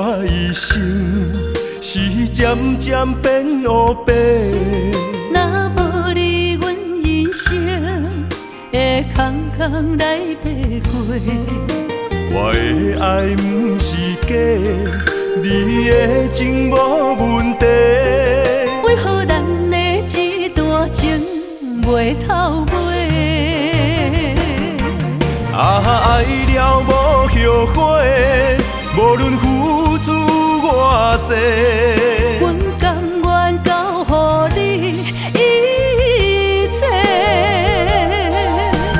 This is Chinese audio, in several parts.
我一生是渐渐变乌白。若无你，阮人生会空空来爬过。我的爱不是假，你的情无问题。为何咱的这段情袂透尾？爱了无后悔，无论付出偌济。阮甘愿交予你一切。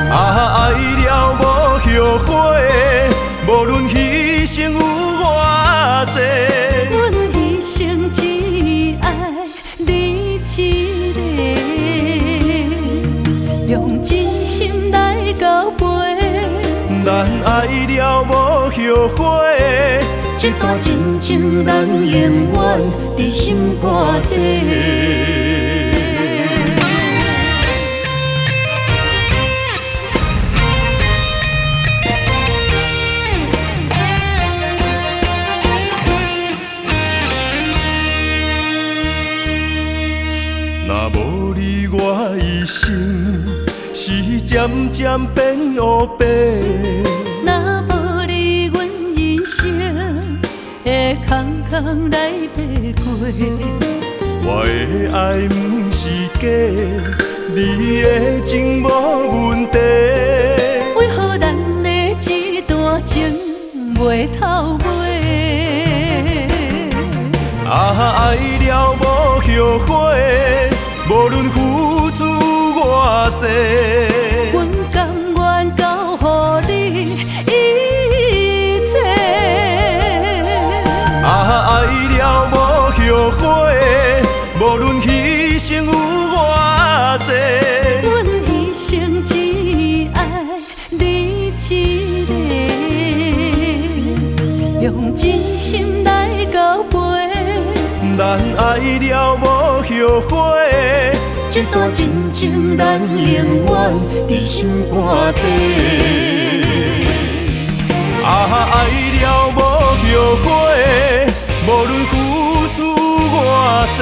爱了无后悔，无论牺牲有偌济。阮一生只爱你一个，用真心来交陪。咱爱了无后悔，这段真情咱永远伫心肝底。若无你，我一生是渐渐变乌白。若无你，阮人生会空空来爬过。我的爱不是假，你的情无问题。为何咱的这段情袂透尾？爱了无后悔，无论付出偌济。阮甘愿交予你一切。爱了无后悔，无论牺牲有偌济。阮一生只爱你一个，用真心来交陪。咱爱了无后悔，这段真情咱永远伫心肝底。爱了无后悔，无论付出偌济。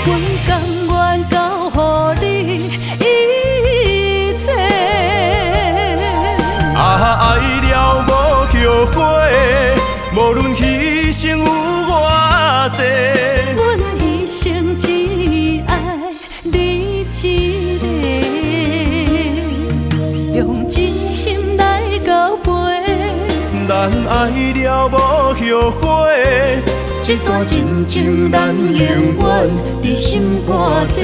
阮甘愿交予你一切。爱了无后悔，无论牺牲有偌济。阮一生只爱你一个，用真心来交陪。咱爱了无后悔，这段真情咱永远伫心肝底。